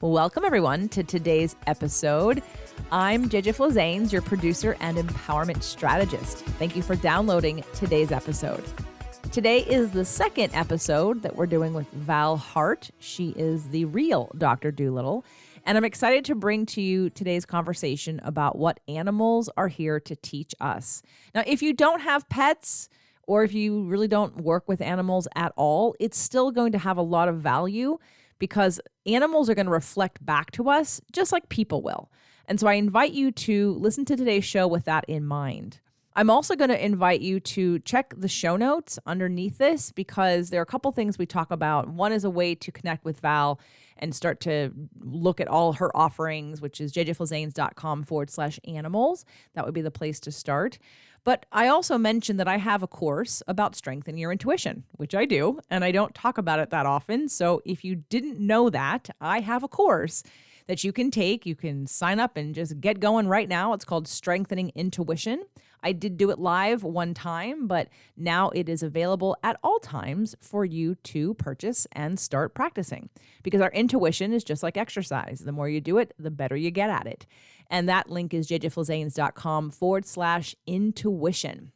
Welcome, everyone, to today's episode. I'm JJ Flazanes, your producer and empowerment strategist. Thank you for downloading today's episode. Today is the second episode that we're doing with Val Hart. She is the real Dr. Dolittle, and I'm excited to bring to you today's conversation about what animals are here to teach us. Now, if you don't have pets, or if you really don't work with animals at all, it's still going to have a lot of value because animals are going to reflect back to us just like people will. And so I invite you to listen to today's show with that in mind. I'm also going to invite you to check the show notes underneath this because there are a couple things we talk about. One is a way to connect with Val and start to look at all her offerings, which is jjflazanes.com/animals. That would be the place to start. But I also mentioned that I have a course about strengthening your intuition, which I do, and I don't talk about it that often. So if you didn't know that, I have a course that you can take. You can sign up and just get going right now. It's called Strengthening Intuition. I did do it live one time, but now it is available at all times for you to purchase and start practicing because our intuition is just like exercise. The more you do it, the better you get at it. And that link is jjflazanes.com/intuition.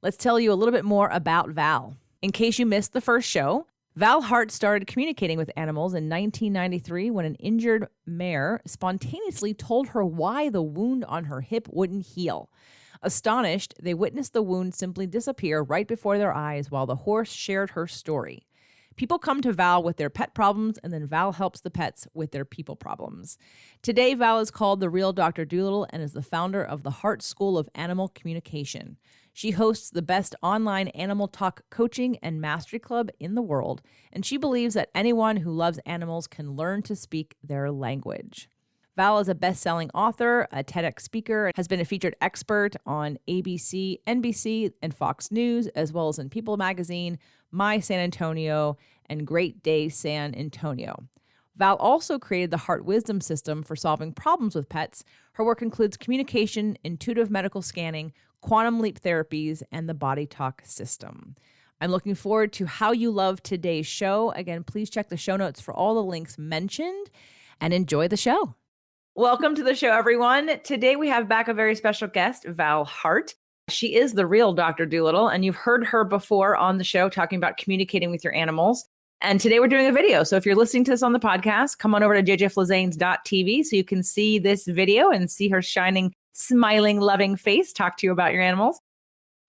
Let's tell you a little bit more about Val. In case you missed the first show, Val Hart started communicating with animals in 1993 when an injured mare spontaneously told her why the wound on her hip wouldn't heal. Astonished, they witnessed the wound simply disappear right before their eyes while the horse shared her story. People come to Val with their pet problems, and then Val helps the pets with their people problems. Today, Val is called the real Dr. Dolittle and is the founder of the Hart School of Animal Communication. She hosts the best online animal talk coaching and mastery club in the world, and she believes that anyone who loves animals can learn to speak their language. Val is a best-selling author, a TEDx speaker, has been a featured expert on ABC, NBC, and Fox News, as well as in People Magazine, My San Antonio, and Great Day San Antonio. Val also created the Heart Wisdom System for solving problems with pets. Her work includes communication, intuitive medical scanning, quantum leap therapies, and the Body Talk system. I'm looking forward to how you love today's show. Again, please check the show notes for all the links mentioned and enjoy the show. Welcome to the show, everyone. Today we have back a very special guest, Val Hart. She is the real Dr. Dolittle, and you've heard her before on the show talking about communicating with your animals. And today we're doing a video. So if you're listening to this on the podcast, come on over to jjflazanes.tv so you can see this video and see her shining, smiling, loving face, talk to you about your animals.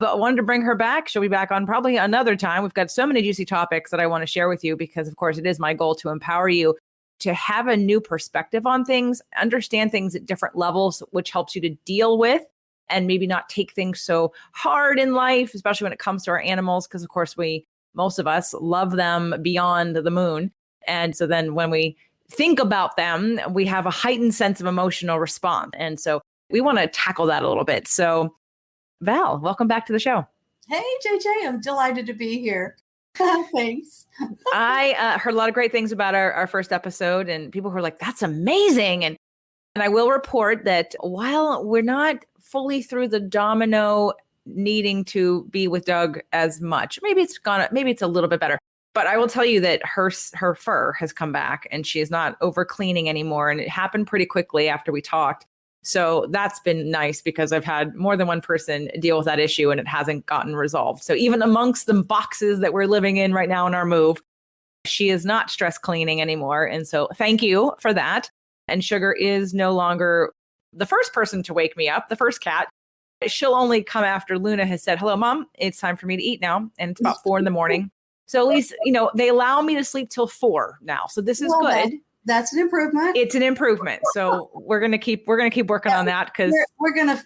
But I wanted to bring her back. She'll be back on probably another time. We've got so many juicy topics that I want to share with you because, of course, it is my goal to empower you to have a new perspective on things, understand things at different levels, which helps you to deal with and maybe not take things so hard in life, especially when it comes to our animals, because of course most of us love them beyond the moon. And so then when we think about them, we have a heightened sense of emotional response. And so we want to tackle that a little bit. So Val, welcome back to the show. Hey, JJ, I'm delighted to be here. Thanks. I heard a lot of great things about our first episode, and people were like, that's amazing. And I will report that while we're not fully through the domino needing to be with Doug as much, maybe it's a little bit better. But I will tell you that her fur has come back and she is not over cleaning anymore. And it happened pretty quickly after we talked. So that's been nice because I've had more than one person deal with that issue and it hasn't gotten resolved. So even amongst the boxes that we're living in right now in our move, she is not stress cleaning anymore. And so thank you for that. And Sugar is no longer the first person to wake me up, the first cat. She'll only come after Luna has said, hello, Mom, it's time for me to eat now. And it's about 4 a.m. So at least, they allow me to sleep till 4 now. So this is good. That's an improvement. It's an improvement. So we're gonna keep working on that because we're gonna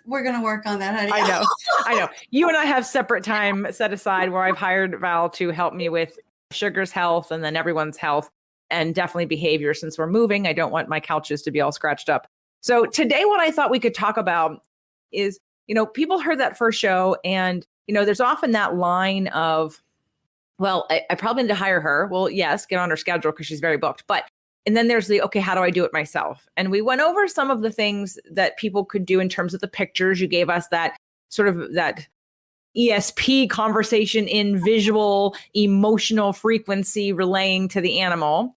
work on that, honey. I know. You and I have separate time set aside where I've hired Val to help me with Sugar's health and then everyone's health and definitely behavior. Since we're moving, I don't want my couches to be all scratched up. So today, what I thought we could talk about is, people heard that first show, and there's often that line of, well, I probably need to hire her. Well, yes, get on her schedule because she's very booked, but. And then there's okay, how do I do it myself? And we went over some of the things that people could do in terms of the pictures. You gave us that sort of that ESP conversation in visual, emotional frequency relaying to the animal.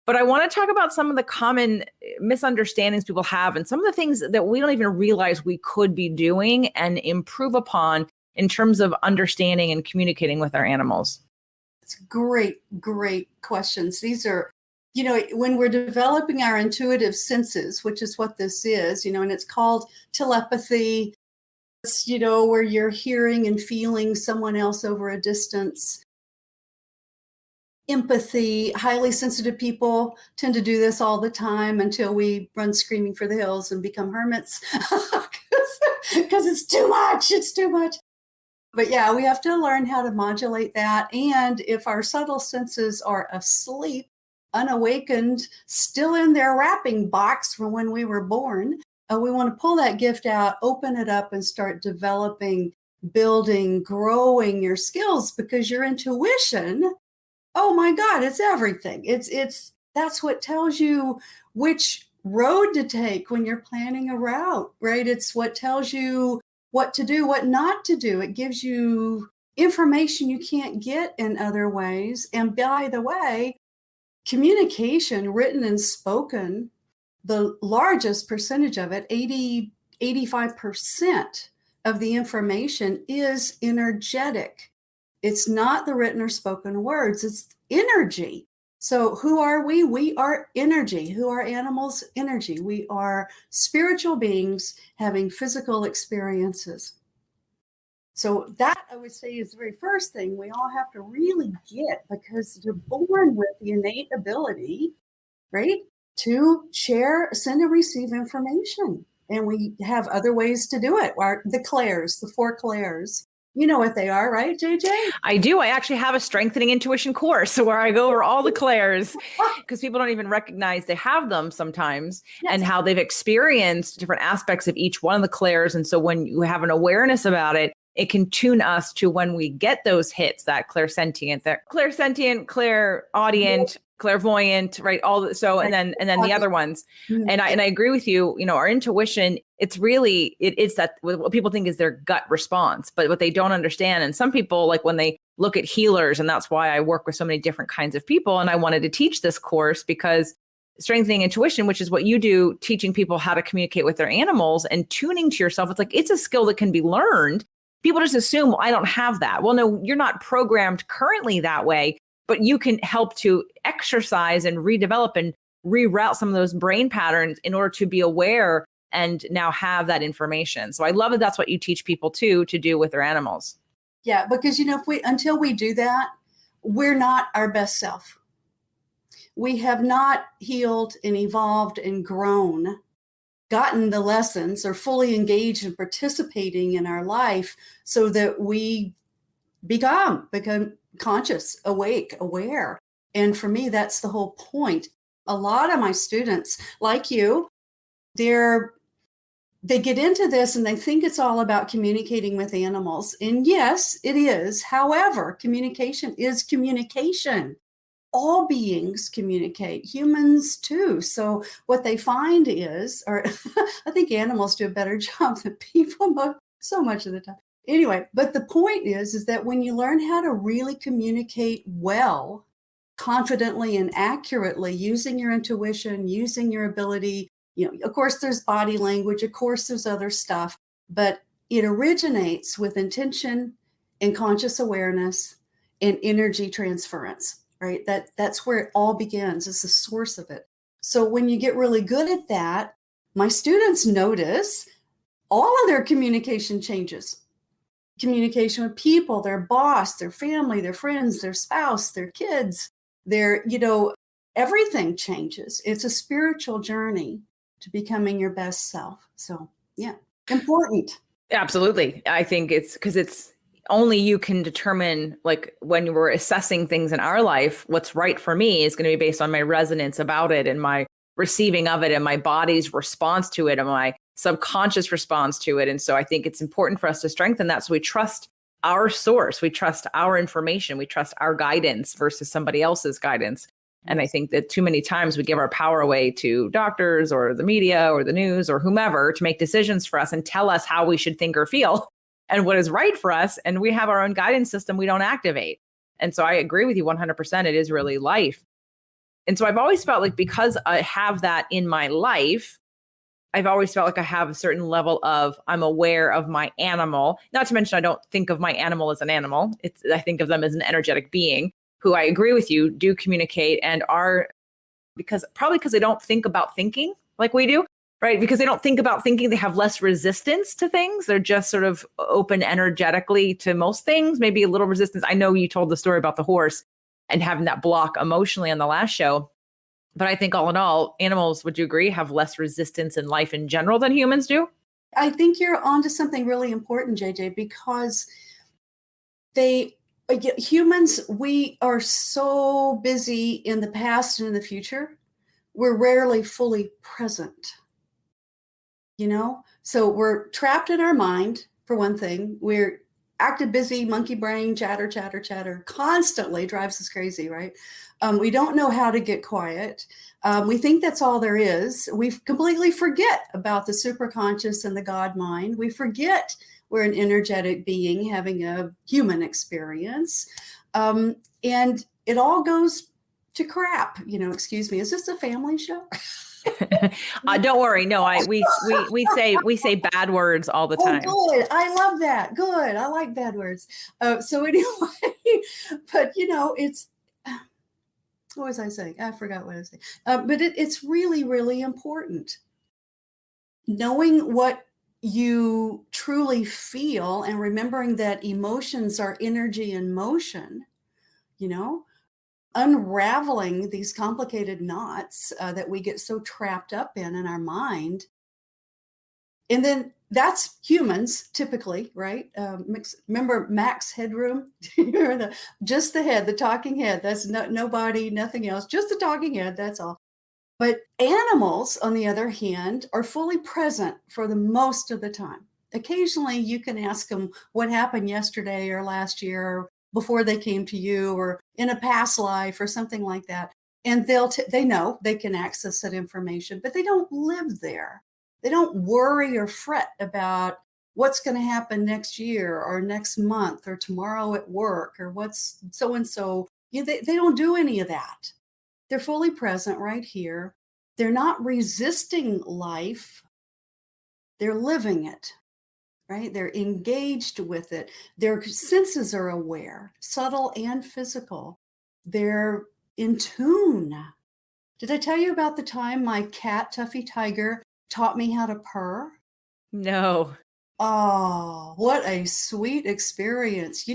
But I want to talk about some of the common misunderstandings people have and some of the things that we don't even realize we could be doing and improve upon in terms of understanding and communicating with our animals. It's great questions. These are, when we're developing our intuitive senses, which is what this is, and it's called telepathy. It's, where you're hearing and feeling someone else over a distance. Empathy, highly sensitive people tend to do this all the time until we run screaming for the hills and become hermits because it's too much. It's too much. But yeah, we have to learn how to modulate that. And if our subtle senses are asleep, unawakened, still in their wrapping box from when we were born, we want to pull that gift out, open it up, and start developing, building, growing your skills, because your intuition, oh my God, it's everything. That's what tells you which road to take when you're planning a route, right? It's what tells you what to do, what not to do. It gives you information you can't get in other ways. And by the way, communication, written and spoken, the largest percentage of it, 85% of the information is energetic. It's not the written or spoken words, it's energy. So who are we? We are energy. Who are animals? Energy. We are spiritual beings having physical experiences. So that, I would say, is the very first thing we all have to really get, because you're born with the innate ability, right, to share, send and receive information. And we have other ways to do it. The clairs, the 4 clairs. You know what they are, right, JJ? I do. I actually have a strengthening intuition course where I go over all the clairs, because people don't even recognize they have them sometimes. Yes. And how they've experienced different aspects of each one of the clairs. And so when you have an awareness about it, it can tune us to when we get those hits, that clairsentient, clairaudient, clairvoyant, right? And then the other ones. Mm-hmm. And I agree with you. Our intuition, it's that what people think is their gut response, but what they don't understand. And some people, like when they look at healers, and that's why I work with so many different kinds of people. And I wanted to teach this course because strengthening intuition, which is what you do, teaching people how to communicate with their animals and tuning to yourself. It's a skill that can be learned. People just assume, well, I don't have that. Well, no, you're not programmed currently that way, but you can help to exercise and redevelop and reroute some of those brain patterns in order to be aware and now have that information. So I love that that's what you teach people to do with their animals. Yeah, because, until we do that, we're not our best self. We have not healed and evolved and grown, gotten the lessons, or fully engaged and participating in our life so that we become conscious, awake, aware. And for me, that's the whole point. A lot of my students, like you, they get into this and they think it's all about communicating with animals. And yes, it is. However, communication is communication. All beings communicate, humans too. So what they find is, or I think animals do a better job than people so much of the time. Anyway, but the point is that when you learn how to really communicate well, confidently and accurately, using your intuition, using your ability, of course there's body language, of course there's other stuff, but it originates with intention and conscious awareness and energy transference. Right? That's where it all begins. It's the source of it. So when you get really good at that, my students notice all of their communication changes. Communication with people, their boss, their family, their friends, their spouse, their kids, everything changes. It's a spiritual journey to becoming your best self. So yeah, important. Absolutely. I think it's because it's only you can determine, like when we're assessing things in our life, what's right for me is going to be based on my resonance about it and my receiving of it and my body's response to it and my subconscious response to it. And so I think it's important for us to strengthen that. So we trust our source, we trust our information, we trust our guidance versus somebody else's guidance. And I think that too many times we give our power away to doctors or the media or the news or whomever to make decisions for us and tell us how we should think or feel and what is right for us. And we have our own guidance system we don't activate. And so I agree with you 100%. It is really life. And so I've always felt like because I have that in my life, I've always felt like I have a certain level of I'm aware of my animal. Not to mention, I don't think of my animal as an animal. I think of them as an energetic being who I agree with you do communicate and are probably because they don't think about thinking like we do, right? Because they don't think about thinking, they have less resistance to things. They're just sort of open energetically to most things, maybe a little resistance. I know you told the story about the horse and having that block emotionally on the last show. But I think all in all, animals, would you agree, have less resistance in life in general than humans do? I think you're onto something really important, JJ, because humans, we are so busy in the past and in the future, we're rarely fully present. So we're trapped in our mind, for one thing. We're active, busy, monkey brain, chatter, chatter, chatter, constantly drives us crazy, right? We don't know how to get quiet. We think that's all there is. We completely forget about the superconscious and the God mind. We forget we're an energetic being having a human experience. And it all goes to crap, excuse me. Is this a family show? Don't worry. No, we say bad words all the time. Oh, good. I love that. Good. I like bad words. So anyway, but it's what was I saying? I forgot what I was saying. But it's really, really important knowing what you truly feel and remembering that emotions are energy in motion. Unraveling these complicated knots that we get so trapped up in our mind. And then that's humans typically, right? Remember Max Headroom? Just the head, the talking head. That's no body, nothing else, just the talking head. That's all. But animals, on the other hand, are fully present for the most of the time. Occasionally, you can ask them what happened yesterday or last year or before they came to you or in a past life or something like that. And they know they can access that information, but they don't live there. They don't worry or fret about what's going to happen next year or next month or tomorrow at work or what's so-and-so. They don't do any of that. They're fully present right here. They're not resisting life. They're living it, right? They're engaged with it. Their senses are aware, subtle and physical. They're in tune. Did I tell you about the time my cat, Tuffy Tiger, taught me how to purr? No. Oh, what a sweet experience.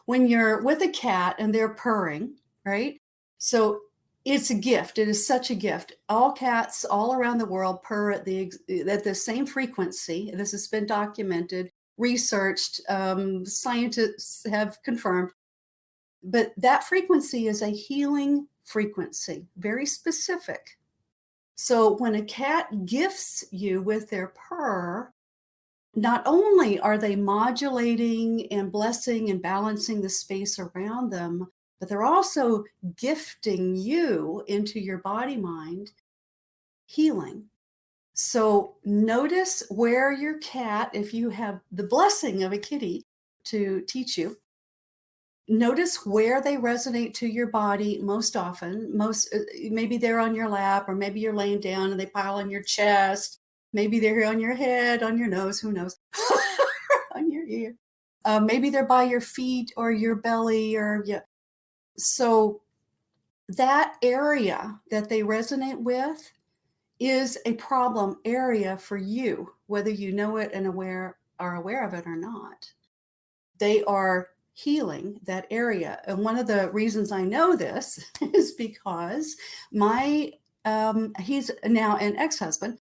When you're with a cat and they're purring, right? So it's a gift. It is such a gift. All cats all around the world purr at the same frequency. This has been documented, researched, scientists have confirmed. But that frequency is a healing frequency, very specific. So when a cat gifts you with their purr, not only are they modulating and blessing and balancing the space around them, but they're also gifting you into your body mind healing. So notice where your cat, if you have the blessing of a kitty to teach you, notice where they resonate to your body most often. Maybe they're on your lap, or maybe you're laying down and they pile on your chest. Maybe they're on your head, on your nose, who knows, on your ear. Maybe they're by your feet or your belly, So that area that they resonate with is a problem area for you, whether you know it and are aware of it or not. They are healing that area. And one of the reasons I know this is because he's now an ex-husband,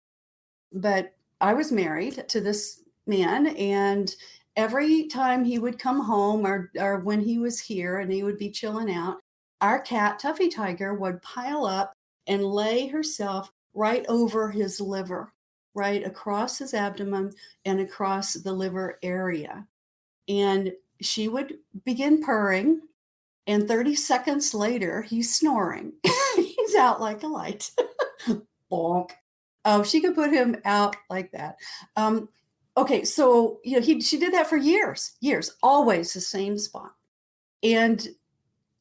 but I was married to this man, and every time he would come home or when he was here and he would be chilling out, our cat, Tuffy Tiger, would pile up and lay herself right over his liver, right across his abdomen and across the liver area. And she would begin purring, and 30 seconds later, he's snoring. He's out like a light. Bonk. She could put him out like that. Okay, so she did that for years, always the same spot. And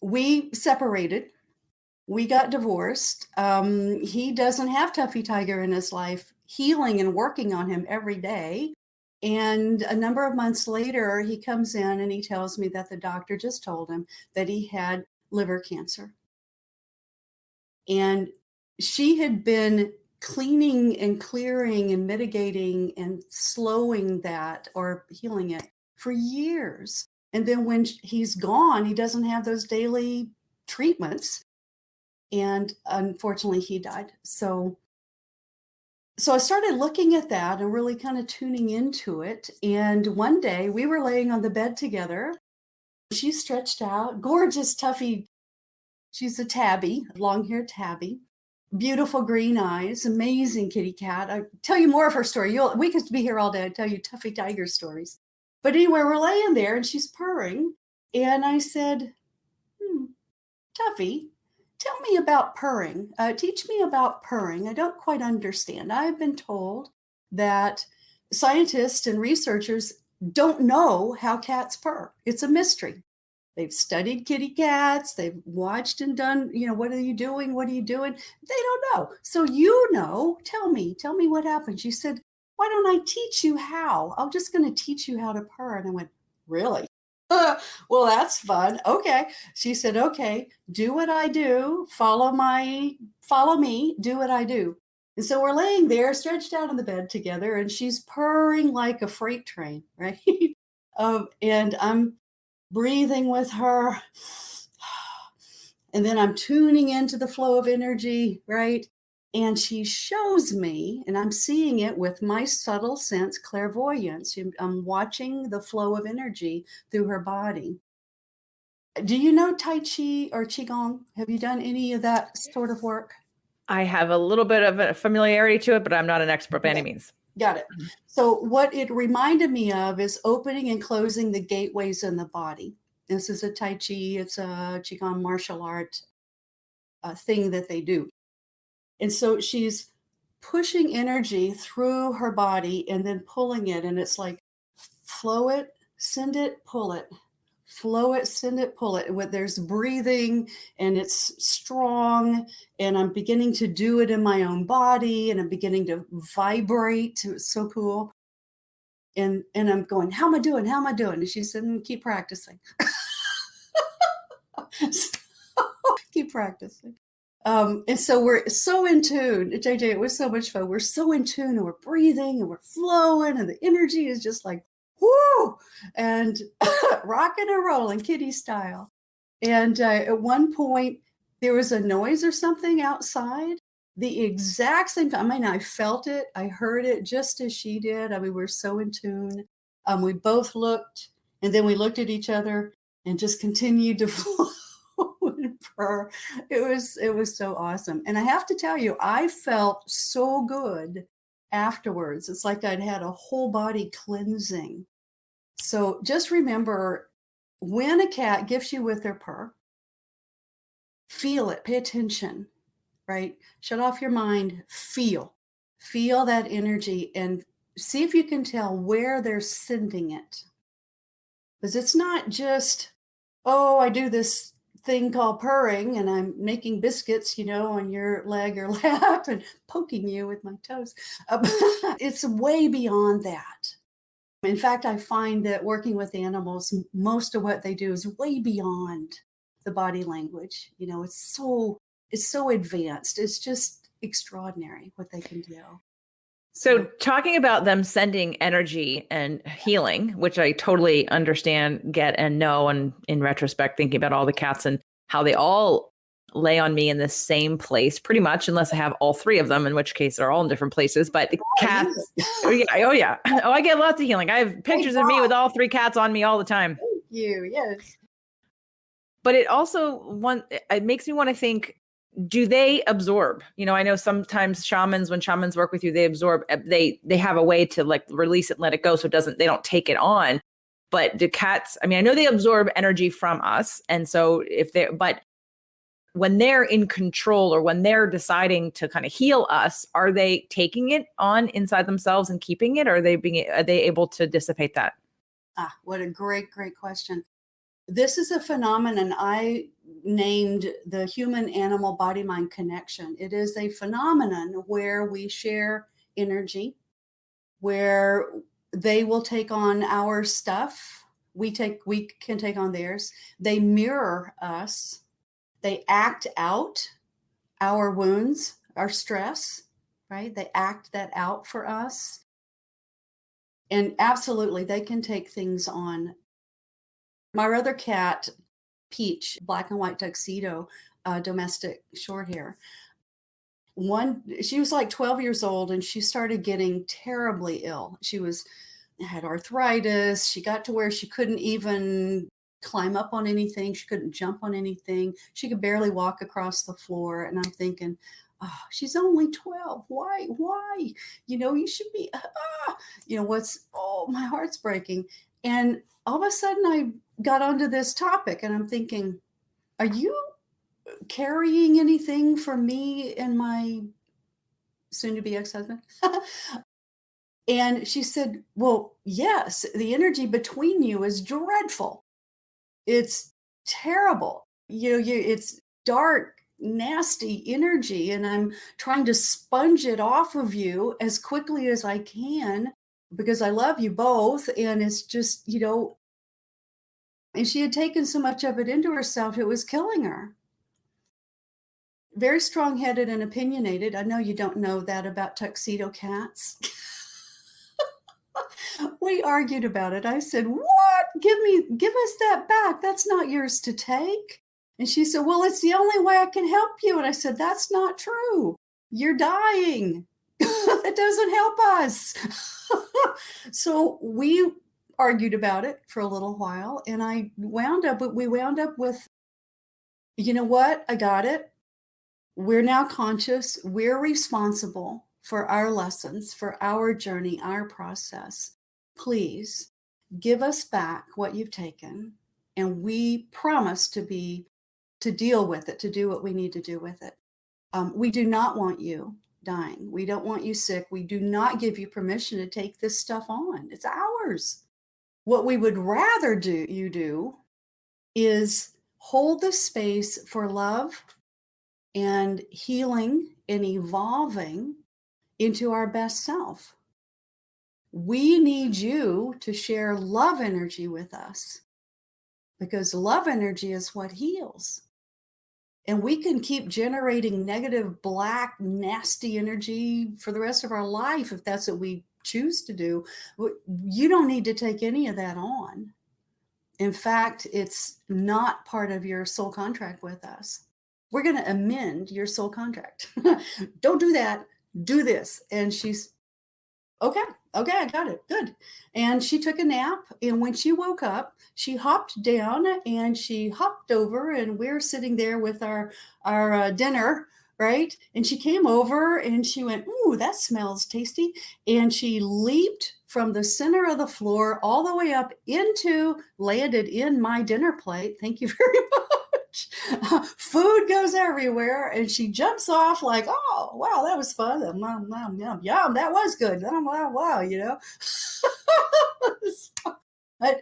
we separated. We got divorced. He doesn't have Tuffy Tiger in his life, healing and working on him every day. And a number of months later, he comes in and he tells me that the doctor just told him that he had liver cancer. And she had been cleaning and clearing and mitigating and slowing that or healing it for years. And then when he's gone, he doesn't have those daily treatments. And unfortunately, he died. So I started looking at that and really kind of tuning into it. And one day we were laying on the bed together. She's stretched out, gorgeous, Tuffy. She's a tabby, long-haired tabby, beautiful green eyes, amazing kitty cat. I'll tell you more of her story. We could be here all day. I'd tell you Tuffy Tiger stories. But anyway, we're laying there and she's purring. And I said, Tuffy, tell me about purring. Teach me about purring. I don't quite understand. I've been told that scientists and researchers don't know how cats purr. It's a mystery. They've studied kitty cats. They've watched and done, what are you doing? What are you doing? They don't know. So tell me what happened. She said, why don't I teach you how? I'm just going to teach you how to purr. And I went, really? Well, that's fun. Okay. She said, okay, do what I do. Follow me, do what I do. And so we're laying there stretched out on the bed together and she's purring like a freight train, right? And I'm breathing with her. And then I'm tuning into the flow of energy, right? And she shows me, and I'm seeing it with my subtle sense, clairvoyance. I'm watching the flow of energy through her body. Do you know Tai Chi or Qigong? Have you done any of that sort of work? I have a little bit of a familiarity to it, but I'm not an expert by any means. Got it. So what it reminded me of is opening and closing the gateways in the body. This is a Tai Chi. It's a Qigong martial art thing that they do. And so she's pushing energy through her body and then pulling it. And it's like, flow it, send it, pull it. Flow it, send it, pull it. There's breathing and it's strong. And I'm beginning to do it in my own body and I'm beginning to vibrate. It's so cool. And I'm going, how am I doing? How am I doing? And she said, keep practicing. Keep practicing. And so we're so in tune. JJ, it was so much fun. We're so in tune and we're breathing and we're flowing and the energy is just like, whoo, and rocking and rolling kitty style. And at one point there was a noise or something outside. The exact same time. I mean, I felt it. I heard it just as she did. I mean, we're so in tune. We both looked and then we looked at each other and just continued to flow. It was so awesome. And I have to tell you, I felt so good afterwards. It's like I'd had a whole body cleansing. So just remember, when a cat gifts you with their purr, feel it, pay attention, right? Shut off your mind, feel that energy and see if you can tell where they're sending it. Because it's not just, oh, I do this thing called purring and I'm making biscuits, on your leg or lap and poking you with my toes. It's way beyond that. In fact, I find that working with animals, most of what they do is way beyond the body language. It's so advanced. It's just extraordinary what they can do. So talking about them sending energy and healing, which I totally understand, get, and know, and in retrospect, thinking about all the cats and how they all lay on me in the same place, pretty much, unless I have all three of them, in which case they're all in different places. But the cats, oh yeah. Oh, I get lots of healing. I have pictures of me with all three cats on me all the time. Thank you, yes. But it also, it makes me want to think, do they absorb? I know sometimes when shamans work with you, they absorb, they have a way to like release it and let it go. So they don't take it on. But do cats, I know they absorb energy from us. And so but when they're in control or when they're deciding to kind of heal us, are they taking it on inside themselves and keeping it? Or are they able to dissipate that? What a great, great question. This is a phenomenon I named the human animal body mind connection. It is a phenomenon where we share energy, where they will take on our stuff. We can take on theirs. They mirror us. They act out our wounds, our stress, right? They act that out for us. And absolutely, they can take things on. My other cat, Peach, black and white tuxedo, domestic short hair. She was like 12 years old and she started getting terribly ill. She had arthritis. She got to where she couldn't even climb up on anything. She couldn't jump on anything. She could barely walk across the floor. And I'm thinking, oh, she's only 12. Why? You should be, my heart's breaking. And all of a sudden I got onto this topic and I'm thinking, are you carrying anything for me and my soon-to-be ex-husband? And she said, well, yes, the energy between you is dreadful. It's terrible. It's dark, nasty energy, and I'm trying to sponge it off of you as quickly as I can because I love you both. And it's just, and she had taken so much of it into herself, it was killing her. Very strong-headed and opinionated. I know you don't know that about tuxedo cats. We argued about it. I said, what? Give us that back. That's not yours to take. And she said, well, it's the only way I can help you. And I said, that's not true. You're dying. That doesn't help us. So we argued about it for a little while. And we wound up with, you know what? I got it. We're now conscious. We're responsible for our lessons, for our journey, our process. Please give us back what you've taken. And we promise to deal with it, to do what we need to do with it. We do not want you dying. We don't want you sick. We do not give you permission to take this stuff on. It's ours. What we would rather you do is hold the space for love and healing and evolving into our best self. We need you to share love energy with us because love energy is what heals. And we can keep generating negative, black, nasty energy for the rest of our life if that's what we choose to do. You don't need to take any of that on. In fact, it's not part of your soul contract with us. We're going to amend your soul contract. Don't do that. Do this. And she's, okay, I got it. Good. And she took a nap. And when she woke up, she hopped down and she hopped over and we're sitting there with our dinner, right? And she came over and she went, ooh, that smells tasty. And she leaped from the center of the floor all the way up landed in my dinner plate. Thank you very much. Food goes everywhere and she jumps off like, oh, wow, that was fun. Yum, that was good. Wow,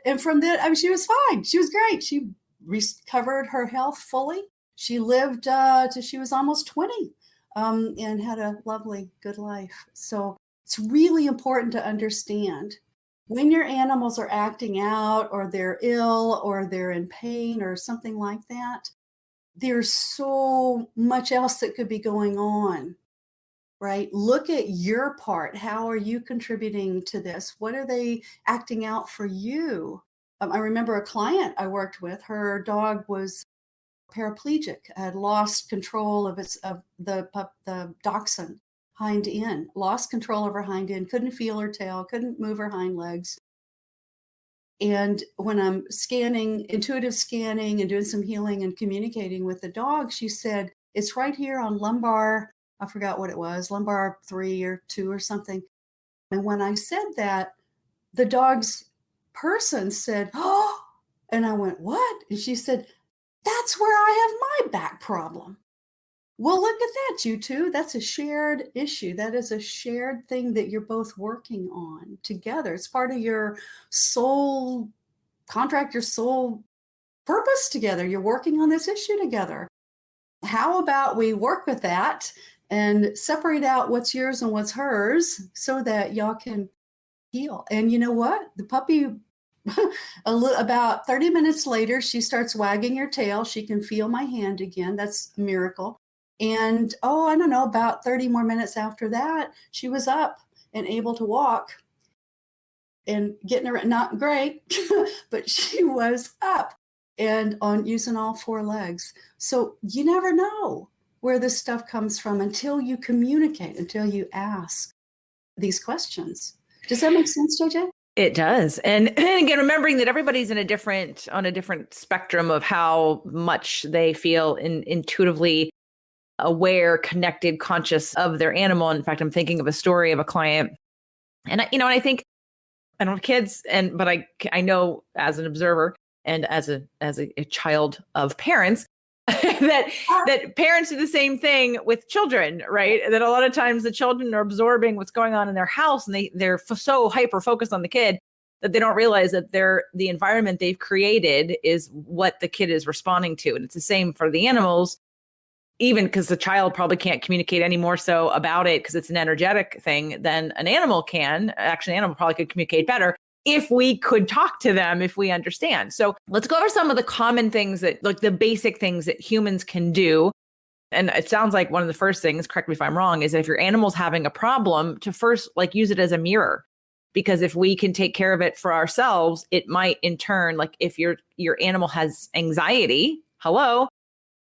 And from then, she was fine. She was great. She recovered her health fully. She lived till she was almost 20 and had a lovely, good life. So it's really important to understand when your animals are acting out or they're ill or they're in pain or something like that, there's so much else that could be going on, right? Look at your part. How are you contributing to this? What are they acting out for you? I remember a client I worked with, her dog was paraplegic, had lost control of the dachshund hind end, lost control of her hind end, couldn't feel her tail, couldn't move her hind legs. And when I'm intuitive scanning and doing some healing and communicating with the dog, she said, it's right here on lumbar, I forgot what it was, lumbar 3 or 2 or something. And when I said that, the dog's person said, oh, and I went, what? And she said, that's where I have my back problem. Well, look at that, you two. That's a shared issue. That is a shared thing that you're both working on together. It's part of your soul contract, your soul purpose together. You're working on this issue together. How about we work with that and separate out what's yours and what's hers so that y'all can heal? And you know what? The puppy, about 30 minutes later, she starts wagging her tail. She can feel my hand again. That's a miracle. And I don't know, about 30 more minutes after that, she was up and able to walk and getting her, not great, but she was up and on using all four legs. So you never know where this stuff comes from until you communicate, until you ask these questions. Does that make sense, JJ? It does. And again, remembering that everybody's on a different spectrum of how much they feel intuitively aware, connected, conscious of their animal. In fact, I'm thinking of a story of a client, and I think I don't have kids, but I know as an observer and as a child of parents that parents do the same thing with children, right? That a lot of times the children are absorbing what's going on in their house, and they're so hyper focused on the kid that they don't realize that the environment they've created is what the kid is responding to. And it's the same for the animals, even because the child probably can't communicate any more so about it because it's an energetic thing than an animal can. Actually, an animal probably could communicate better if we could talk to them, if we understand. So let's go over some of the common things that, like the basic things that humans can do. And it sounds like one of the first things, correct me if I'm wrong, is that if your animal's having a problem, to first use it as a mirror. Because if we can take care of it for ourselves, it might in turn, like if your animal has anxiety, hello,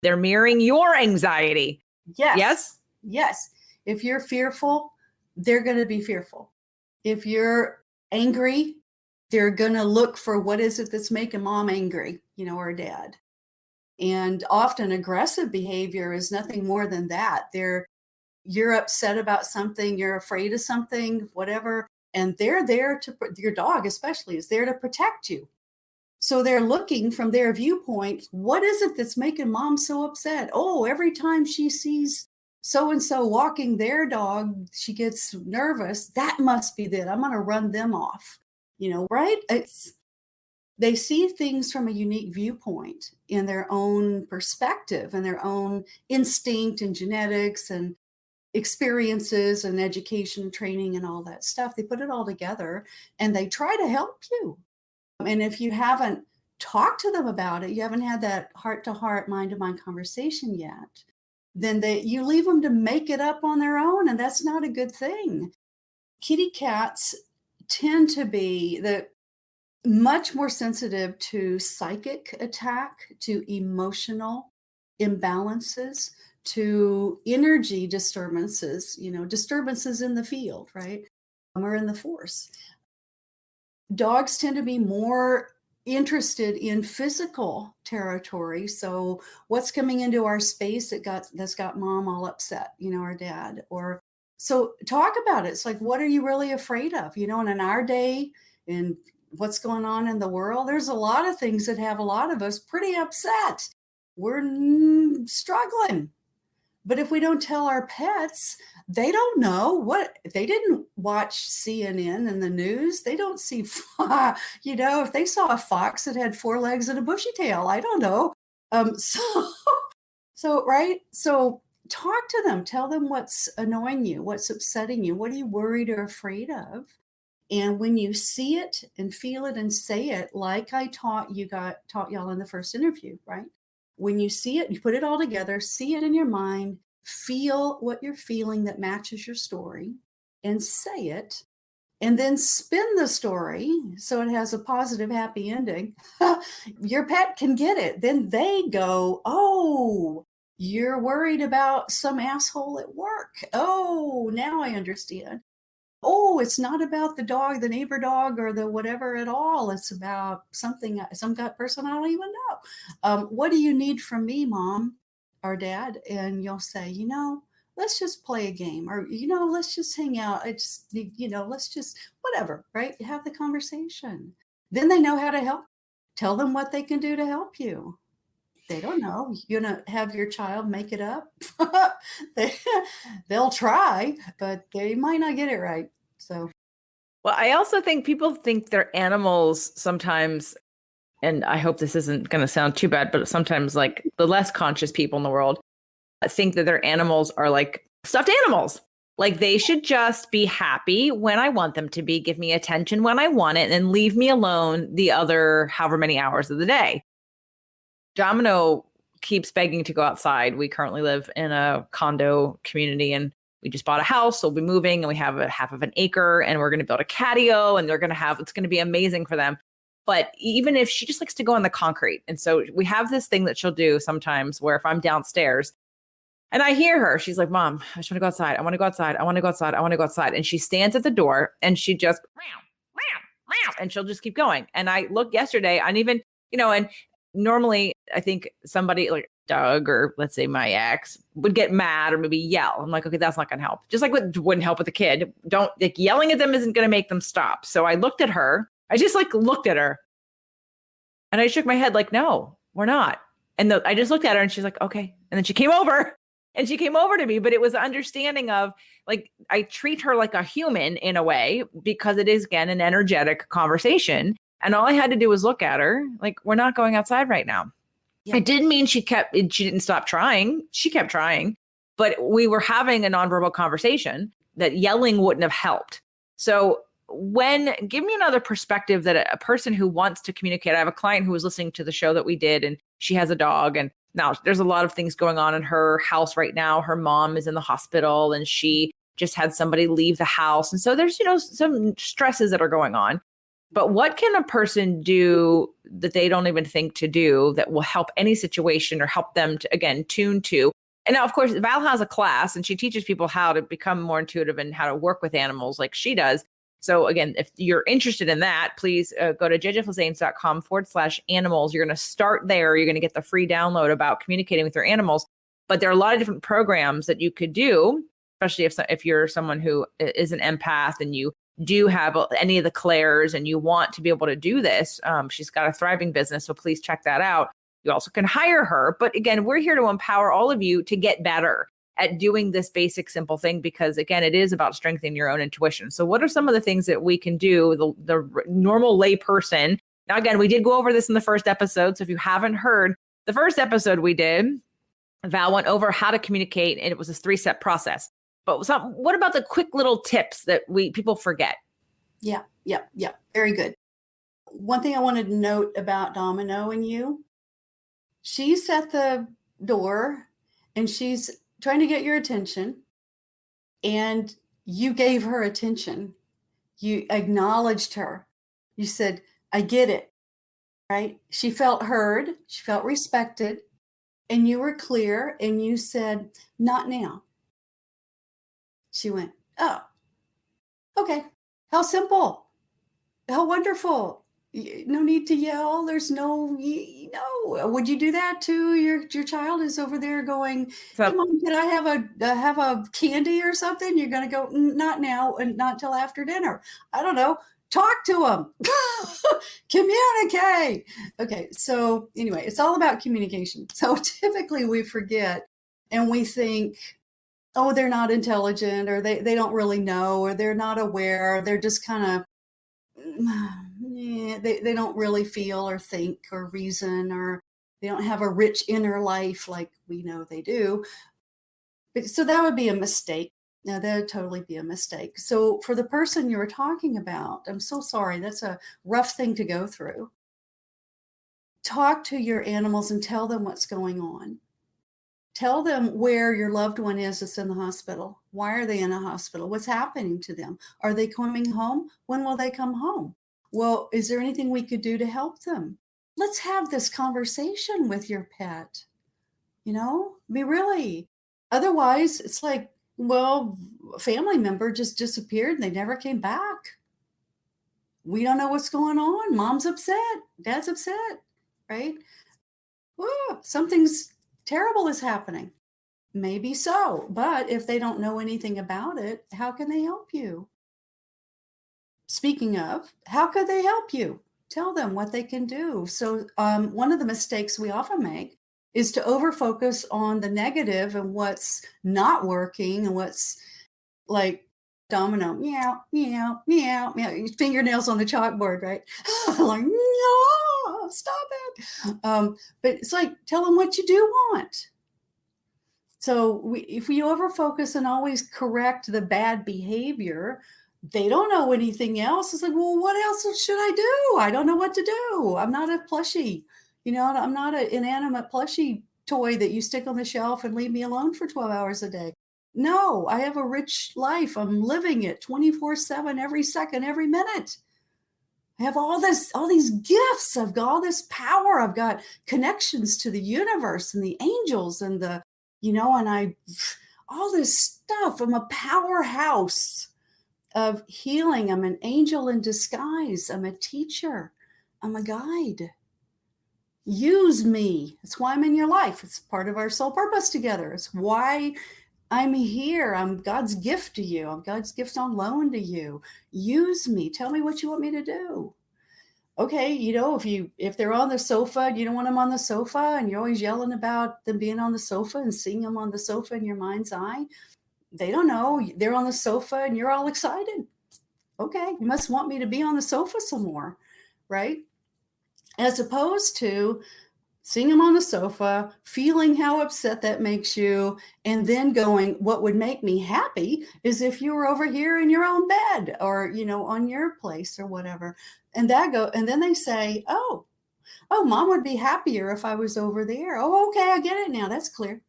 they're mirroring your anxiety. Yes. Yes? Yes. If you're fearful, they're going to be fearful. If you're angry, they're going to look for what is it that's making mom angry, or dad. And often aggressive behavior is nothing more than that. You're upset about something, you're afraid of something, whatever, and they're there your dog especially is there to protect you. So they're looking from their viewpoint, what is it that's making mom so upset? Oh, every time she sees so-and-so walking their dog, she gets nervous. That must be it. I'm going to run them off, right? They see things from a unique viewpoint in their own perspective and their own instinct and genetics and experiences and education, training, and all that stuff. They put it all together and they try to help you. And if you haven't talked to them about it, you haven't had that heart-to-heart, mind-to-mind conversation yet, then you leave them to make it up on their own, and that's not a good thing. Kitty cats tend to be much more sensitive to psychic attack, to emotional imbalances, to energy disturbances, disturbances in the field, right? Or in the force. Dogs tend to be more interested in physical territory. So what's coming into our space that's got mom all upset, or dad, so talk about it. It's like, what are you really afraid of? And in our day and what's going on in the world, there's a lot of things that have a lot of us pretty upset. We're struggling. But if we don't tell our pets, they don't know they didn't watch CNN and the news. They don't see, if they saw a fox that had four legs and a bushy tail, I don't know. Right. So talk to them, tell them what's annoying you, what's upsetting you, what are you worried or afraid of? And when you see it and feel it and say it, like I taught y'all in the first interview, right? When you see it, you put it all together, see it in your mind, feel what you're feeling that matches your story, and say it, and then spin the story so it has a positive, happy ending. Your pet can get it. Then they go, oh, you're worried about some asshole at work. Oh, now I understand. Oh, it's not about the dog, the neighbor dog, or the whatever at all. It's about some gut person I don't even know. What do you need from me, mom or dad? And you'll say, let's just play a game, or, let's just hang out. It's, let's just, whatever, right? Have the conversation. Then they know how to help. Tell them what they can do to help you. They don't know. You're going to have your child make it up. They'll try, but they might not get it right. So, well, I also think people think their animals sometimes and I hope this isn't going to sound too bad, but sometimes like the less conscious people in the world think that their animals are like stuffed animals. Like they should just be happy when I want them to be, give me attention when I want it, and leave me alone the other however many hours of the day. Domino keeps begging to go outside. We currently live in a condo community and we just bought a house. So we'll be moving and we have a half of an acre and we're going to build a catio and it's going to be amazing for them. But even if she just likes to go on the concrete. And so we have this thing that she'll do sometimes where if I'm downstairs and I hear her, she's like, Mom, I just want to go outside. I want to go outside. I want to go outside. I want to go outside. And she stands at the door and she just, and she'll just keep going. And I looked yesterday, and even, and normally I think somebody like Doug or let's say my ex would get mad or maybe yell. I'm like, okay, that's not going to help. Just like what wouldn't help with the kid. Don't like yelling at them isn't going to make them stop. So I looked at her. I just like looked at her and I shook my head like, no, we're not. And I just looked at her and she's like, okay. And then she came over to me, but it was an understanding of like, I treat her like a human in a way because it is again, an energetic conversation. And all I had to do was look at her like, we're not going outside right now. Yeah. It didn't mean she didn't stop trying. She kept trying, but we were having a nonverbal conversation that yelling wouldn't have helped. So give me another perspective that a person who wants to communicate. I have a client who was listening to the show that we did and she has a dog and now there's a lot of things going on in her house right now. Her mom is in the hospital and she just had somebody leave the house. And so there's, some stresses that are going on. But what can a person do that they don't even think to do that will help any situation or help them to, again, tune to? And now, of course, Val has a class and she teaches people how to become more intuitive and how to work with animals like she does. So again, if you're interested in that, please go to jjflazanes.com/animals. You're going to start there. You're going to get the free download about communicating with your animals. But there are a lot of different programs that you could do, especially if you're someone who is an empath and you do have any of the clairs and you want to be able to do this. She's got a thriving business, so please check that out. You also can hire her. But again, we're here to empower all of you to get better at doing this basic, simple thing, because again, it is about strengthening your own intuition. So what are some of the things that we can do, the normal lay person? Now, again, we did go over this in the first episode. So if you haven't heard the first episode we did, Val went over how to communicate, and it was this 3-step process. But what about the quick little tips that people forget? Yeah. Very good. One thing I wanted to note about Domino and you, she's at the door and she's trying to get your attention, and you gave her attention. You acknowledged her. You said, I get it, right? She felt heard. She felt respected. And you were clear and you said, not now. She went, oh, okay. How simple. How wonderful. No need to yell. There's no. Would you do that to your child is over there going, hey, Mom, can I have a candy or something? You're going to go, not now and not till after dinner. I don't know. Talk to them. Communicate. Okay. So anyway, it's all about communication. So typically we forget and we think, oh, they're not intelligent, or they don't really know, or they're not aware. They're just kind of, they don't really feel or think or reason, or they don't have a rich inner life like we know they do. But so that would be a mistake. Now, that would totally be a mistake. So for the person you were talking about, I'm so sorry. That's a rough thing to go through. Talk to your animals and tell them what's going on. Tell them where your loved one is that's in the hospital. Why are they in a hospital? What's happening to them? Are they coming home? When will they come home? Well, is there anything we could do to help them? Let's have this conversation with your pet. Really. Otherwise, it's like, well, a family member just disappeared and they never came back. We don't know what's going on. Mom's upset. Dad's upset, right? Whoa, something's terrible is happening. Maybe so, but if they don't know anything about it, how can they help you? Speaking of, how could they help you? Tell them what they can do. So one of the mistakes we often make is to overfocus on the negative and what's not working and what's like domino, meow, meow, meow, meow, fingernails on the chalkboard, right? Like, no, stop it. But it's like, tell them what you do want. So if we over focus and always correct the bad behavior, they don't know anything else. It's like, well, what else should I do? I don't know what to do. I'm not a plushie. I'm not an inanimate plushie toy that you stick on the shelf and leave me alone for 12 hours a day. No, I have a rich life. I'm living it 24/7, every second, every minute. I have all these gifts. I've got all this power. I've got connections to the universe and the angels and all this stuff. I'm a powerhouse of healing. I'm an angel in disguise. I'm a teacher. I'm a guide. Use me. That's why I'm in your life. It's part of our soul purpose together. It's why I'm here. I'm God's gift to you. I'm God's gift on loan to you. Use me. Tell me what you want me to do. Okay, if they're on the sofa, you don't want them on the sofa, and you're always yelling about them being on the sofa and seeing them on the sofa in your mind's eye. They don't know. They're on the sofa and you're all excited. Okay, you must want me to be on the sofa some more, right? As opposed to seeing them on the sofa, feeling how upset that makes you, and then going, what would make me happy is if you were over here in your own bed or, on your place or whatever. And then they say, oh, mom would be happier if I was over there. Oh, okay, I get it now. That's clear.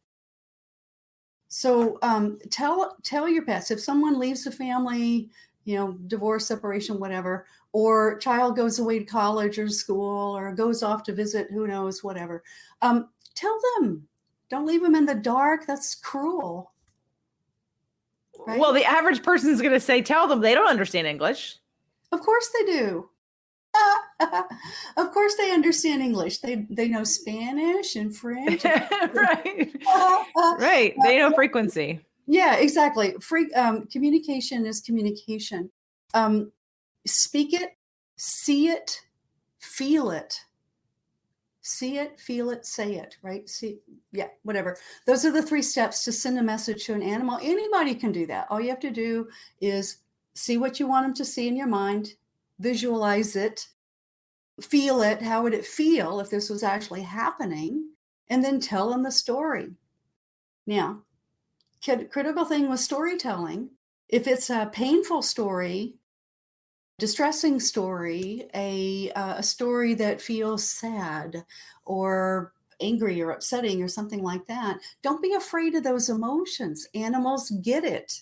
So tell your pets, if someone leaves the family, divorce, separation, whatever, or child goes away to college or school or goes off to visit, who knows, whatever. Tell them, don't leave them in the dark. That's cruel. Right? Well, the average person is going to say, tell them. They don't understand English. Of course they do. Of course they understand English. They know Spanish and French. Right. Right. They know frequency. Yeah, exactly. Communication is communication. Speak it, see it, feel it. See it, feel it, say it, right? Whatever. Those are the 3 steps to send a message to an animal. Anybody can do that. All you have to do is see what you want them to see in your mind, visualize it, feel it. How would it feel if this was actually happening? And then tell them the story. Now, critical thing with storytelling, if it's a painful story, distressing story, a story that feels sad or angry or upsetting or something like that, don't be afraid of those emotions. Animals get it.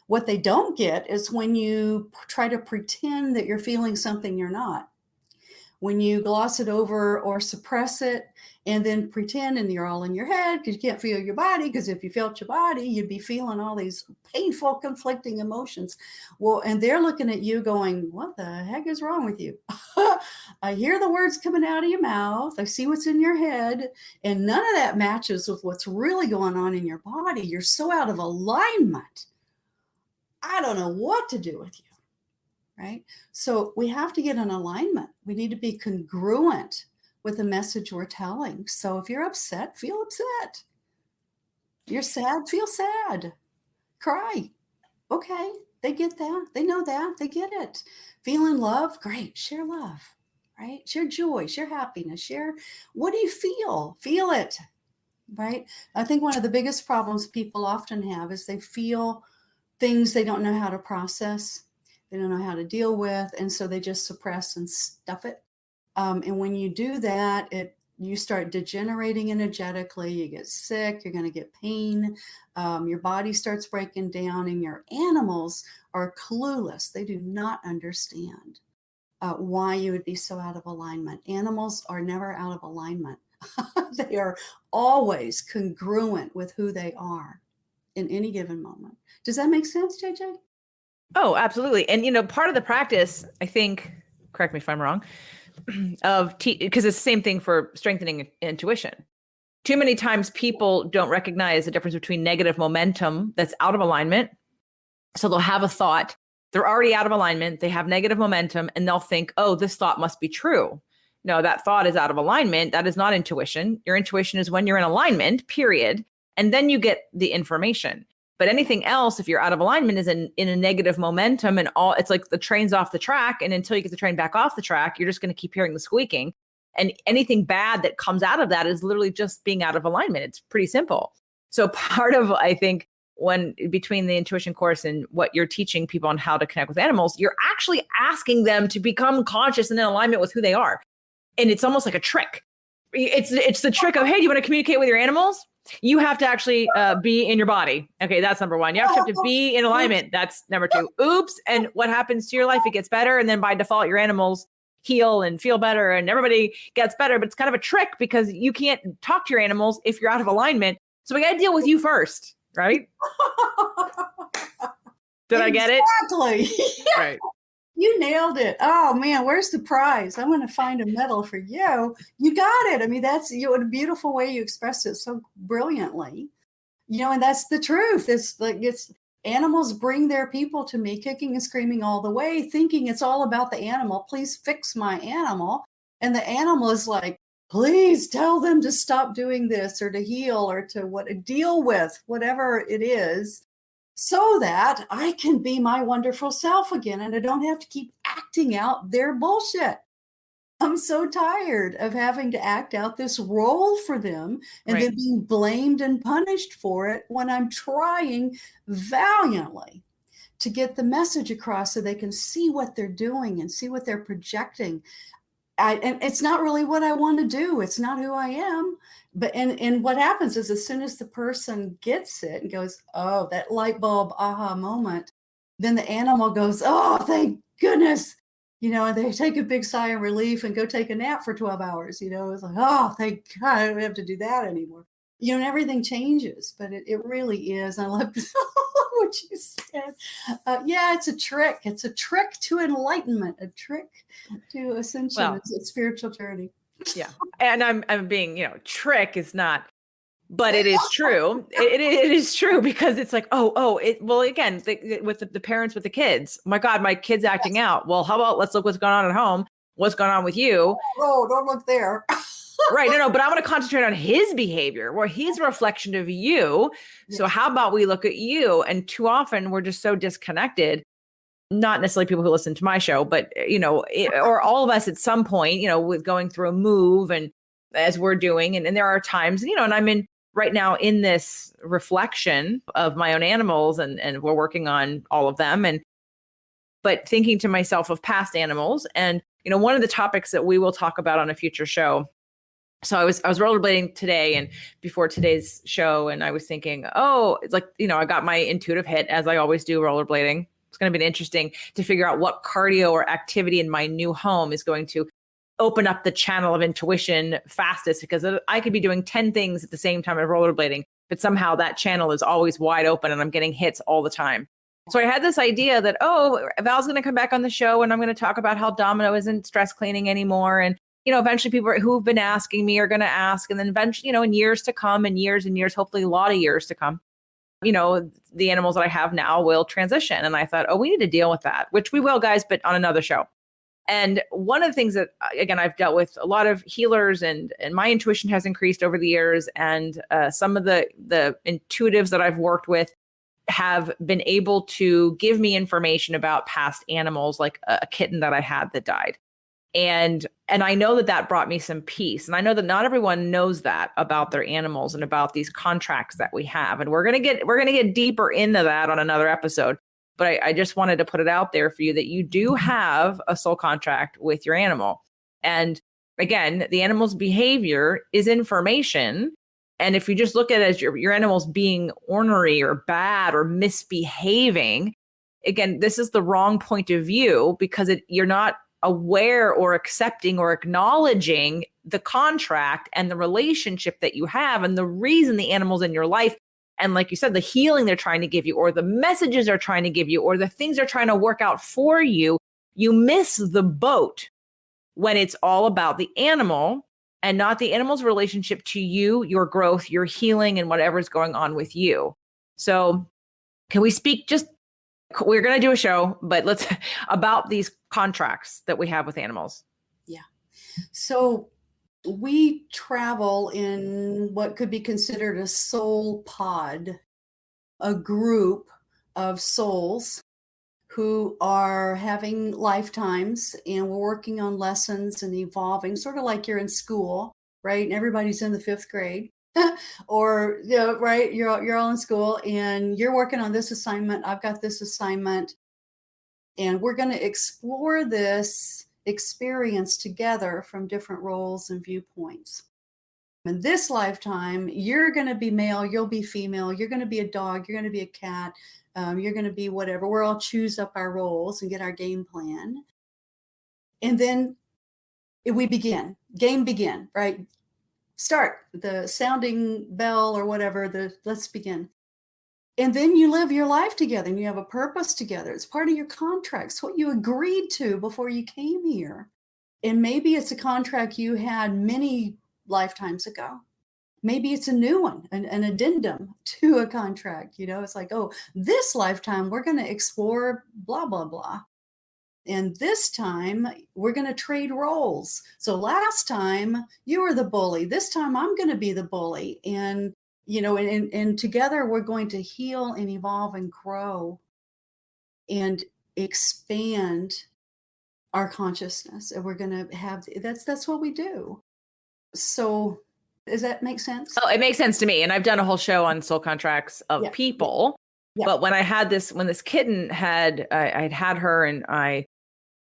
What they don't get is when you try to pretend that you're feeling something you're not. When you gloss it over or suppress it and then pretend and you're all in your head because you can't feel your body, because if you felt your body, you'd be feeling all these painful, conflicting emotions. Well, and they're looking at you going, what the heck is wrong with you? I hear the words coming out of your mouth. I see what's in your head. And none of that matches with what's really going on in your body. You're so out of alignment. I don't know what to do with you. Right? So we have to get an alignment. We need to be congruent with the message we're telling. So if you're upset, feel upset. You're sad, feel sad. Cry. Okay, they get that. They know that. They get it. Feeling love, great. Share love, right? Share joy, share happiness, share what do you feel? Feel it, right? I think one of the biggest problems people often have is they feel things they don't know how to process. They don't know how to deal with. And so they just suppress and stuff it. And when you do that, you start degenerating energetically. You get sick. You're going to get pain. Your body starts breaking down, and your animals are clueless. They do not understand why you would be so out of alignment. Animals are never out of alignment. They are always congruent with who they are in any given moment. Does that make sense, JJ? Oh, absolutely. And, part of the practice, I think, correct me if I'm wrong, because it's the same thing for strengthening intuition. Too many times people don't recognize the difference between negative momentum that's out of alignment. So they'll have a thought, they're already out of alignment, they have negative momentum, and they'll think, oh, this thought must be true. No, that thought is out of alignment. That is not intuition. Your intuition is when you're in alignment, period. And then you get the information. But anything else, if you're out of alignment, is in a negative momentum, and it's like the train's off the track. And until you get the train back off the track, you're just going to keep hearing the squeaking. And anything bad that comes out of that is literally just being out of alignment. It's pretty simple. So part of, I think, when between the intuition course and what you're teaching people on how to connect with animals, you're actually asking them to become conscious and in alignment with who they are. And it's almost like a trick. It's the trick of, hey, do you want to communicate with your animals? You have to actually be in your body. Okay, that's number one. You have to be in alignment. That's number two. Oops. And what happens to your life? It gets better. And then by default, your animals heal and feel better and everybody gets better. But it's kind of a trick because you can't talk to your animals if you're out of alignment. So we got to deal with you first, right? Did I get it? Exactly. Right. You nailed it. Oh man, where's the prize? I want to find a medal for you. You got it. I mean, that's what a beautiful way you expressed it so brilliantly. And that's the truth. It's animals bring their people to me kicking and screaming all the way, thinking it's all about the animal. Please fix my animal. And the animal is like, please tell them to stop doing this or to heal or to deal with whatever it is, so that I can be my wonderful self again and I don't have to keep acting out their bullshit. I'm so tired of having to act out this role for them and then being blamed and punished for it when I'm trying valiantly to get the message across so they can see what they're doing and see what they're projecting. And it's not really what I want to do. It's not who I am. But and what happens is as soon as the person gets it and goes, oh, that light bulb aha moment, then the animal goes, oh, thank goodness. And they take a big sigh of relief and go take a nap for 12 hours. It's like, oh, thank God, I don't have to do that anymore. And everything changes, but it really is. I love what you said. Yeah, it's a trick. It's a trick to enlightenment, a trick to ascension. Well, it's a spiritual journey. Yeah. And I'm being, trick is not, but it is true. It is true because it's like, well, again, with the parents, with the kids, my God, my kid's acting out. Well, how about let's look what's going on at home. What's going on with you? Oh, don't look there. Right. No, but I want to concentrate on his behavior or he's a reflection of you. So how about we look at you? And too often we're just so disconnected. Not necessarily people who listen to my show, but, or all of us at some point, with going through a move and as we're doing. And there are times, and I'm right now in this reflection of my own animals and we're working on all of them. But thinking to myself of past animals and, one of the topics that we will talk about on a future show. So I was rollerblading today and before today's show, and I was thinking, it's like, I got my intuitive hit as I always do rollerblading. It's going to be interesting to figure out what cardio or activity in my new home is going to open up the channel of intuition fastest, because I could be doing 10 things at the same time of rollerblading, but somehow that channel is always wide open and I'm getting hits all the time. So I had this idea that, Val's going to come back on the show and I'm going to talk about how Domino isn't stress cleaning anymore. And, eventually people who've been asking me are going to ask. And then eventually, in years to come and years, hopefully a lot of years to come, the animals that I have now will transition. And I thought, we need to deal with that, which we will, guys, but on another show. And one of the things that, again, I've dealt with a lot of healers and my intuition has increased over the years. And some of the intuitives that I've worked with have been able to give me information about past animals, like a kitten that I had that died. And I know that brought me some peace. And I know that not everyone knows that about their animals and about these contracts that we have. And we're going to get deeper into that on another episode. But I just wanted to put it out there for you that you do have a soul contract with your animal. And again, the animal's behavior is information. And if you just look at it as your animal's being ornery or bad or misbehaving, again, this is the wrong point of view because you're not aware or accepting or acknowledging the contract and the relationship that you have and the reason the animal's in your life. And like you said, the healing they're trying to give you or the messages they're trying to give you or the things they're trying to work out for you, you miss the boat when it's all about the animal and not the animal's relationship to you, your growth, your healing, and whatever's going on with you. So can we speak we're going to do a show, but let's about these contracts that we have with animals. Yeah. So we travel in what could be considered a soul pod, a group of souls who are having lifetimes, and we're working on lessons and evolving, sort of like you're in school, right? And everybody's in the 5th grade. Or, right, you're all in school and you're working on this assignment. I've got this assignment, and we're going to explore this experience together from different roles and viewpoints. In this lifetime, you're going to be male, you'll be female, you're going to be a dog, you're going to be a cat, you're going to be whatever. We'll all choose up our roles and get our game plan. And then we begin, game begin, right? Start the sounding bell or whatever, let's begin. And then you live your life together and you have a purpose together. It's part of your contract. It's what you agreed to before you came here. And maybe it's a contract you had many lifetimes ago. Maybe it's a new one, an addendum to a contract. It's like, oh, this lifetime we're going to explore blah, blah, blah. And this time we're going to trade roles. So last time you were the bully. This time I'm going to be the bully. And, and together we're going to heal and evolve and grow and expand our consciousness. And we're going to have, that's what we do. So does that make sense? Oh, it makes sense to me. And I've done a whole show on soul contracts of people. Yeah. But when this kitten I'd had her, and I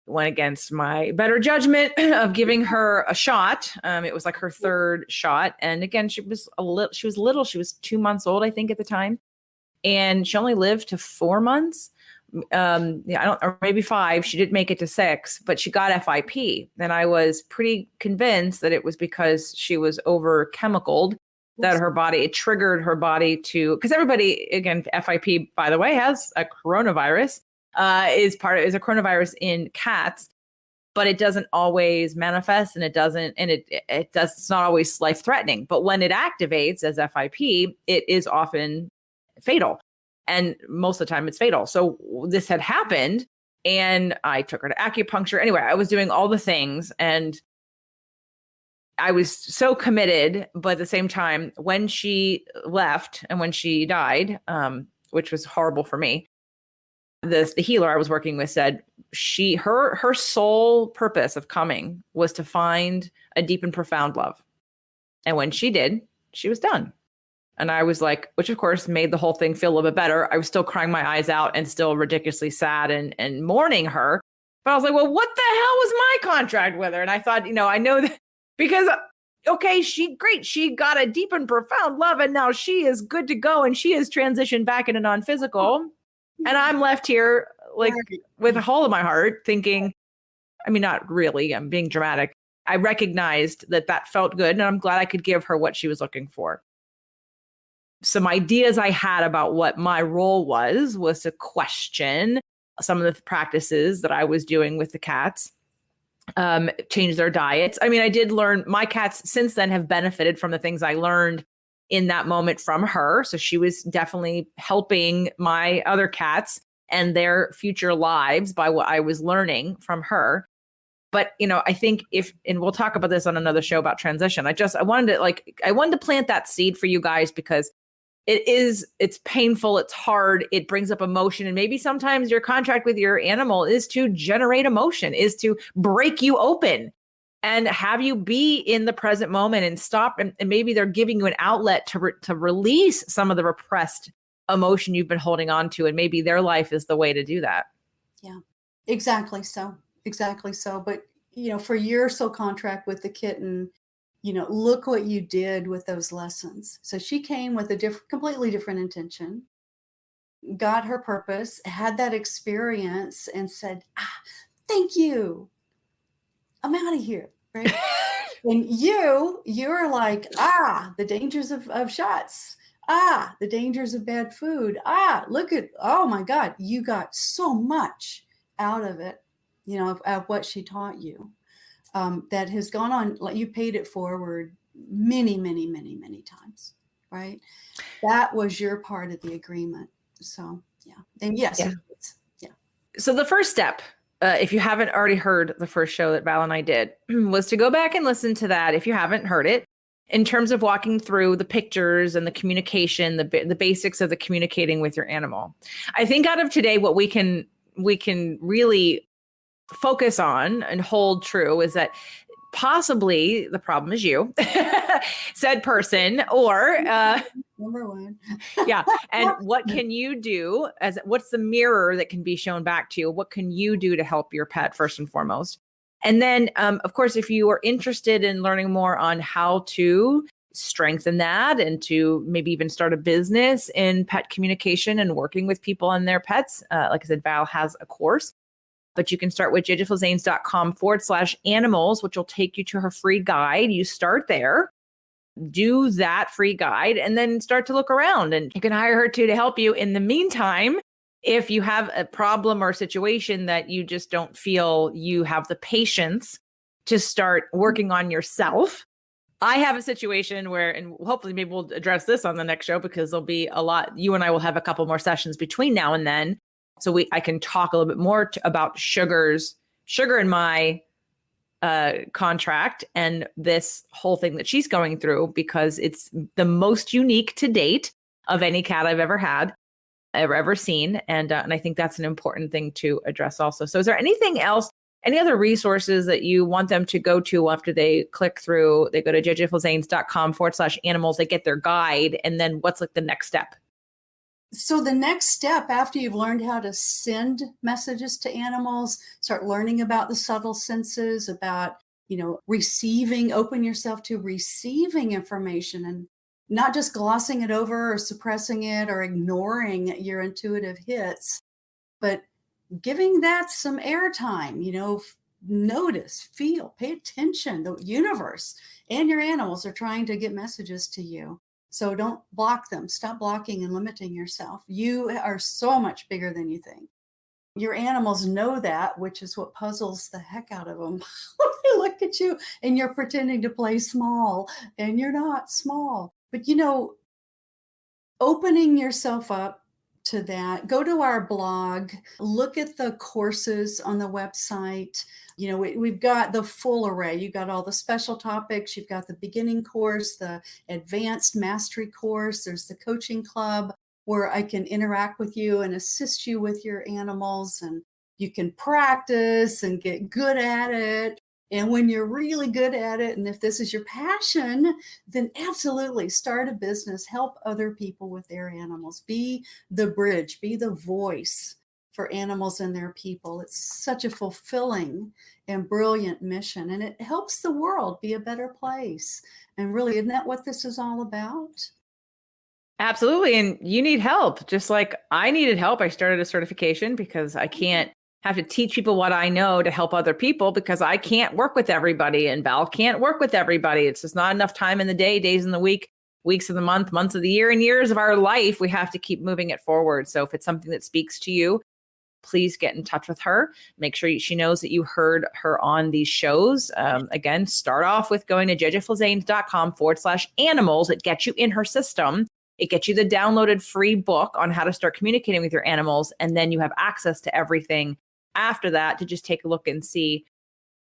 went against my better judgment of giving her a shot. It was like her 3rd shot. And again, she was little. She was 2 months old, I think, at the time. And she only lived to 4 months. Or maybe 5. She didn't make it to 6, but she got FIP. And I was pretty convinced that it was because she was over chemicaled, that it triggered her body to, because everybody, again, FIP, by the way, has a coronavirus, is a coronavirus in cats, but it doesn't always manifest, and it's not always life threatening. But when it activates as FIP, it is often fatal. And most of the time it's fatal. So this had happened, and I took her to acupuncture. Anyway, I was doing all the things, and I was so committed. But at the same time, when she left and when she died, which was horrible for me, the healer I was working with said her sole purpose of coming was to find a deep and profound love. And when she did, she was done. And I was like, which of course made the whole thing feel a little bit better. I was still crying my eyes out and still ridiculously sad and mourning her. But I was like, well, what the hell was my contract with her? And I thought, I know that because, okay, she got a deep and profound love, and now she is good to go, and she has transitioned back into non-physical. And I'm left here like with a hole in my heart thinking, I mean, not really, I'm being dramatic. I recognized that felt good, and I'm glad I could give her what she was looking for. Some ideas I had about what my role was to question some of the practices that I was doing with the cats, change their diets. I mean, I did learn, my cats since then have benefited from the things I learned in that moment from her. So she was definitely helping my other cats and their future lives by what I was learning from her. But, I think and we'll talk about this on another show about transition. I wanted to plant that seed for you guys, because it's painful. It's hard. It brings up emotion. And maybe sometimes your contract with your animal is to generate emotion, is to break you open and have you be in the present moment and stop. And maybe they're giving you an outlet to release some of the repressed emotion you've been holding on to. And maybe their life is the way to do that. Yeah, exactly so. Exactly so. But, for your soul contract with the kitten, look what you did with those lessons. So she came with a completely different intention, got her purpose, had that experience, and said, thank you. I'm out of here, right? And you're like, the dangers of shots. The dangers of bad food. Oh my God, you got so much out of it, of what she taught you. That has gone on, like you paid it forward many, many, many, many times, right? That was your part of the agreement. So, yeah. And yes. Yeah. So the first step, if you haven't already heard the first show that Val and I did, was to go back and listen to that if you haven't heard it, in terms of walking through the pictures and the communication, the basics of the communicating with your animal. I think out of today, what we can we can really focus on and hold true is that possibly the problem is you, said person, or number one. yeah. And what can you do what's the mirror that can be shown back to you? What can you do to help your pet first and foremost? And then, of course, if you are interested in learning more on how to strengthen that and to maybe even start a business in pet communication and working with people and their pets, like I said, Val has a course. But you can start with jjflizanes.com/animals, which will take you to her free guide. You start there, do that free guide, and then start to look around. And you can hire her too to help you. In the meantime, if you have a problem or situation that you just don't feel you have the patience to start working on yourself, I have a situation where, and hopefully maybe we'll address this on the next show because there'll be a lot, you and I will have a couple more sessions between now and then. So I can talk a little bit more about Sugar in my contract and this whole thing that she's going through, because it's the most unique to date of any cat I've ever had, ever seen. And I think that's an important thing to address also. So is there anything else, any other resources that you want them to go to after they click through, they go to jjflizanes.com/animals, they get their guide, and then what's like the next step? So the next step, after you've learned how to send messages to animals, start learning about the subtle senses, about, receiving, open yourself to receiving information and not just glossing it over or suppressing it or ignoring your intuitive hits, but giving that some airtime, notice, feel, pay attention. The universe and your animals are trying to get messages to you. So don't block them. Stop blocking and limiting yourself. You are so much bigger than you think. Your animals know that, which is what puzzles the heck out of them. They look at you and you're pretending to play small, and you're not small. But, opening yourself up to that, go to our blog, look at the courses on the website. We've got the full array. You've got all the special topics. You've got the beginning course, the advanced mastery course. There's the coaching club where I can interact with you and assist you with your animals, and you can practice and get good at it. And when you're really good at it, and if this is your passion, then absolutely start a business, help other people with their animals, be the bridge, be the voice for animals and their people. It's such a fulfilling and brilliant mission, and it helps the world be a better place. And really, isn't that what this is all about? Absolutely. And you need help, just like I needed help. I started a certification because I can't have to teach people what I know to help other people, because I can't work with everybody, and Val can't work with everybody. It's just not enough time in the day, days in the week, weeks of the month, months of the year, and years of our life. We have to keep moving it forward. So if it's something that speaks to you, please get in touch with her. Make sure she knows that you heard her on these shows. Again, start off with going to jjflizanes.com/animals. It gets you in her system. It gets you the downloaded free book on how to start communicating with your animals. And then you have access to everything after that to just take a look and see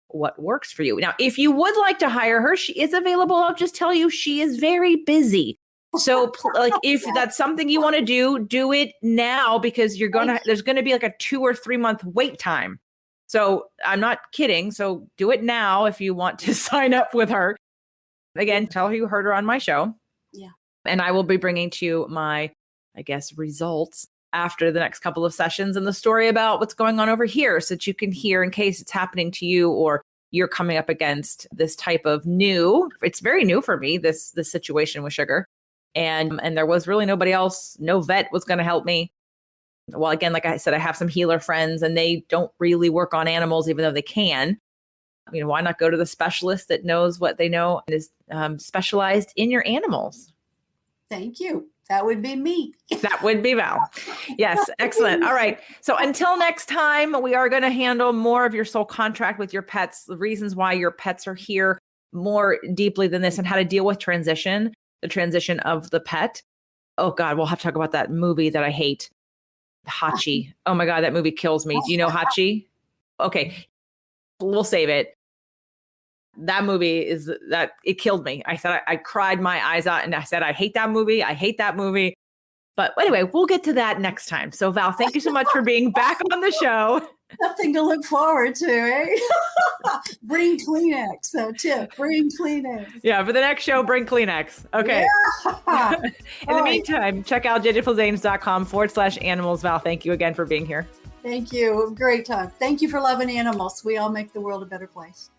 what works for you. Now, if you would like to hire her, she is available. I'll just tell you, she is very busy. So if that's something you want to do it now, because there's going to be like a 2 or 3 month wait time. So I'm not kidding. So do it now if you want to sign up with her. Again, tell her you heard her on my show. Yeah. And I will be bringing to you my, results after the next couple of sessions, and the story about what's going on over here, so that you can hear in case it's happening to you or you're coming up against this type of it's very new for me, this situation with Sugar. And there was really nobody else, no vet was going to help me. Well, again, like I said, I have some healer friends and they don't really work on animals, even though they can. Why not go to the specialist that knows what they know and is specialized in your animals? Thank you. That would be me. That would be Val. Yes. Excellent. All right. So until next time, we are going to handle more of your soul contract with your pets, the reasons why your pets are here more deeply than this, and how to deal with the transition of the pet. Oh God, we'll have to talk about that movie that I hate. Hachi. Oh my God, that movie kills me. Do you know Hachi? Okay. We'll save it. That movie it killed me. I cried my eyes out and I said, I hate that movie. I hate that movie. But anyway, we'll get to that next time. So Val, thank you so much for being back on the show. Nothing to look forward to, eh? Bring Kleenex. So tip, bring Kleenex. Yeah, for the next show, bring Kleenex. Okay. Yeah. In the meantime, check out jjflazanes.com/animals. Val, thank you again for being here. Thank you. Great time. Thank you for loving animals. We all make the world a better place.